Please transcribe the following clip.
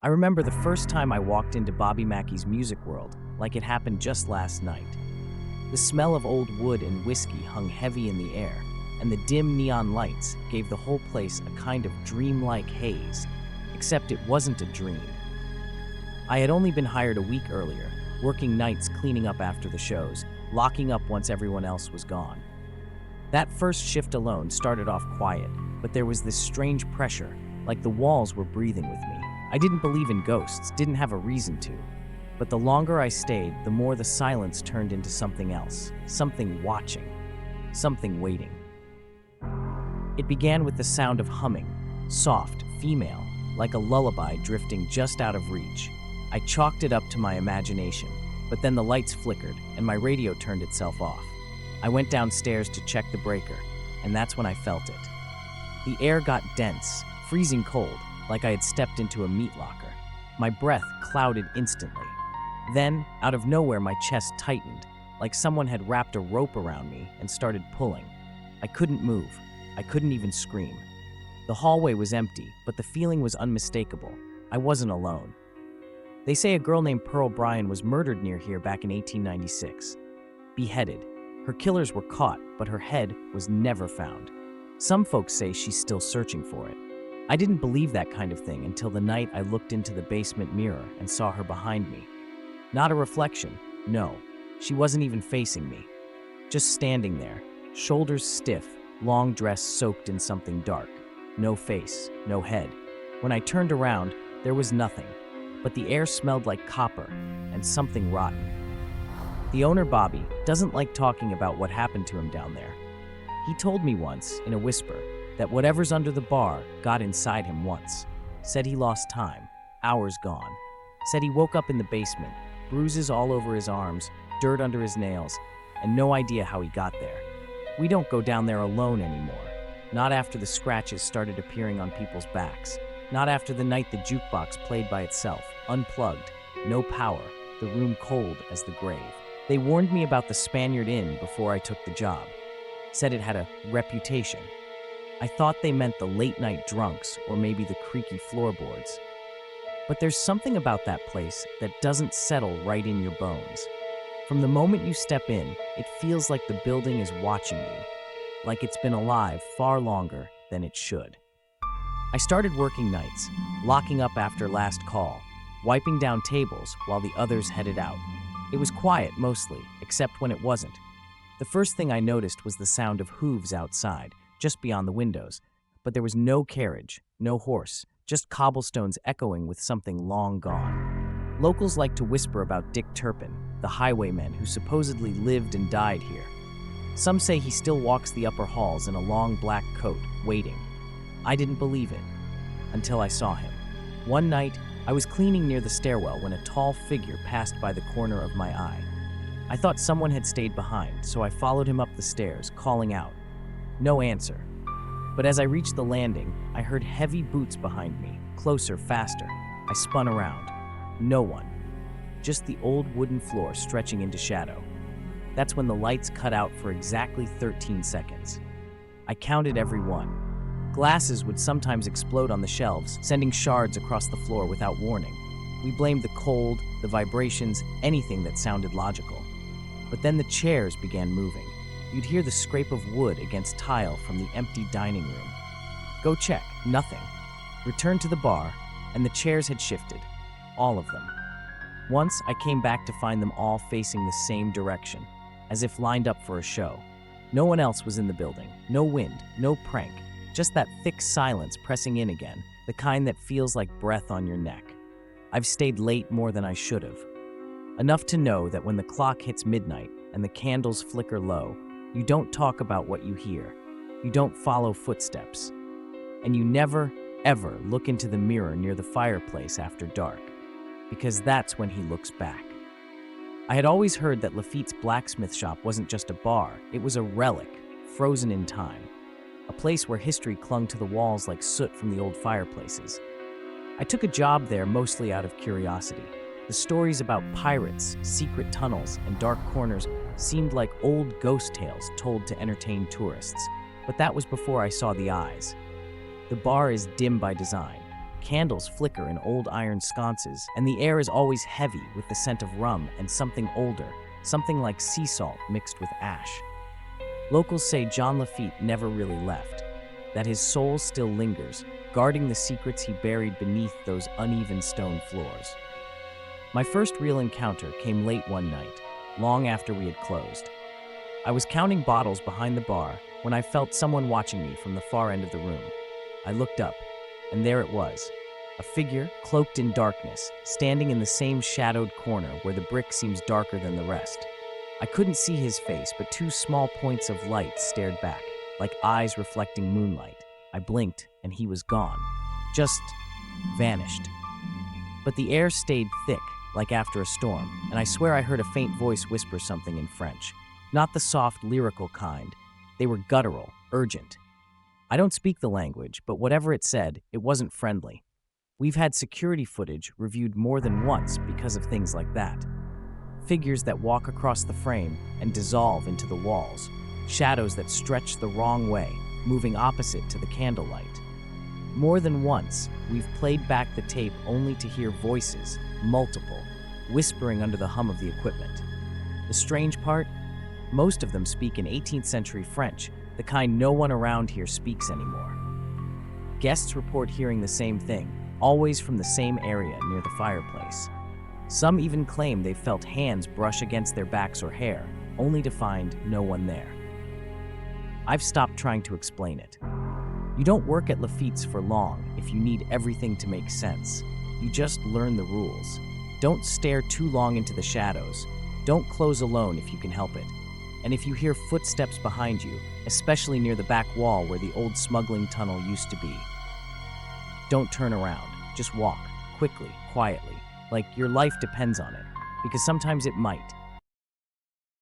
I remember the first time I walked into Bobby Mackey's music world, like it happened just last night. The smell of old wood and whiskey hung heavy in the air, and the dim neon lights gave the whole place a kind of dreamlike haze, except it wasn't a dream. I had only been hired a week earlier, working nights cleaning up after the shows, locking up once everyone else was gone. That first shift alone started off quiet, but there was this strange pressure, like the walls were breathing with me. I didn't believe in ghosts, didn't have a reason to. But the longer I stayed, the more the silence turned into something else, something watching, something waiting. It began with the sound of humming, soft, female, like a lullaby drifting just out of reach. I chalked it up to my imagination, but then the lights flickered and my radio turned itself off. I went downstairs to check the breaker, and that's when I felt it. The air got dense, freezing cold, like I had stepped into a meat locker. My breath clouded instantly. Then, out of nowhere, my chest tightened, like someone had wrapped a rope around me and started pulling. I couldn't move. I couldn't even scream. The hallway was empty, but the feeling was unmistakable. I wasn't alone. They say a girl named Pearl Bryan was murdered near here back in 1896. Beheaded. Her killers were caught, but her head was never found. Some folks say she's still searching for it. I didn't believe that kind of thing until the night I looked into the basement mirror and saw her behind me. Not a reflection, no. She wasn't even facing me. Just standing there, shoulders stiff, long dress soaked in something dark. No face, no head. When I turned around, there was nothing, but the air smelled like copper and something rotten. The owner, Bobby, doesn't like talking about what happened to him down there. He told me once, in a whisper, that whatever's under the bar got inside him once. Said he lost time, hours gone. Said he woke up in the basement, bruises all over his arms, dirt under his nails, and no idea how he got there. We don't go down there alone anymore. Not after the scratches started appearing on people's backs. Not after the night the jukebox played by itself, unplugged, no power, the room cold as the grave. They warned me about the Spaniard Inn before I took the job. Said it had a reputation. I thought they meant the late-night drunks or maybe the creaky floorboards. But there's something about that place that doesn't settle right in your bones. From the moment you step in, it feels like the building is watching you, like it's been alive far longer than it should. I started working nights, locking up after last call, wiping down tables while the others headed out. It was quiet mostly, except when it wasn't. The first thing I noticed was the sound of hooves outside, just beyond the windows, but there was no carriage, no horse, just cobblestones echoing with something long gone. Locals like to whisper about Dick Turpin, the highwayman who supposedly lived and died here. Some say he still walks the upper halls in a long black coat, waiting. I didn't believe it, until I saw him. One night, I was cleaning near the stairwell when a tall figure passed by the corner of my eye. I thought someone had stayed behind, so I followed him up the stairs, calling out. No answer. But as I reached the landing, I heard heavy boots behind me, closer, faster. I spun around. No one. Just the old wooden floor stretching into shadow. That's when the lights cut out for exactly 13 seconds. I counted every one. Glasses would sometimes explode on the shelves, sending shards across the floor without warning. We blamed the cold, the vibrations, anything that sounded logical. But then the chairs began moving. You'd hear the scrape of wood against tile from the empty dining room. Go check, nothing. Returned to the bar, and the chairs had shifted. All of them. Once, I came back to find them all facing the same direction, as if lined up for a show. No one else was in the building. No wind, no prank. Just that thick silence pressing in again, the kind that feels like breath on your neck. I've stayed late more than I should have. Enough to know that when the clock hits midnight and the candles flicker low, you don't talk about what you hear. You don't follow footsteps. And you never, ever look into the mirror near the fireplace after dark, because that's when he looks back. I had always heard that Lafitte's blacksmith shop wasn't just a bar, it was a relic, frozen in time. A place where history clung to the walls like soot from the old fireplaces. I took a job there mostly out of curiosity. The stories about pirates, secret tunnels, and dark corners seemed like old ghost tales told to entertain tourists, but that was before I saw the eyes. The bar is dim by design. Candles flicker in old iron sconces, and the air is always heavy with the scent of rum and something older, something like sea salt mixed with ash. Locals say John Lafitte never really left, that his soul still lingers, guarding the secrets he buried beneath those uneven stone floors. My first real encounter came late one night, long after we had closed. I was counting bottles behind the bar when I felt someone watching me from the far end of the room. I looked up, and there it was, a figure cloaked in darkness, standing in the same shadowed corner where the brick seems darker than the rest. I couldn't see his face, but two small points of light stared back, like eyes reflecting moonlight. I blinked, and he was gone. Just vanished. But the air stayed thick, like after a storm, and I swear I heard a faint voice whisper something in French. Not the soft, lyrical kind. They were guttural, urgent. I don't speak the language, but whatever it said, it wasn't friendly. We've had security footage reviewed more than once because of things like that. Figures that walk across the frame and dissolve into the walls. Shadows that stretch the wrong way, moving opposite to the candlelight. More than once, we've played back the tape only to hear voices, multiple, whispering under the hum of the equipment. The strange part? Most of them speak in 18th century French, the kind no one around here speaks anymore. Guests report hearing the same thing, always from the same area near the fireplace. Some even claim they've felt hands brush against their backs or hair, only to find no one there. I've stopped trying to explain it. You don't work at Lafitte's for long if you need everything to make sense. You just learn the rules. Don't stare too long into the shadows. Don't close alone if you can help it. And if you hear footsteps behind you, especially near the back wall where the old smuggling tunnel used to be, don't turn around. Just walk, quickly, quietly, like your life depends on it, because sometimes it might.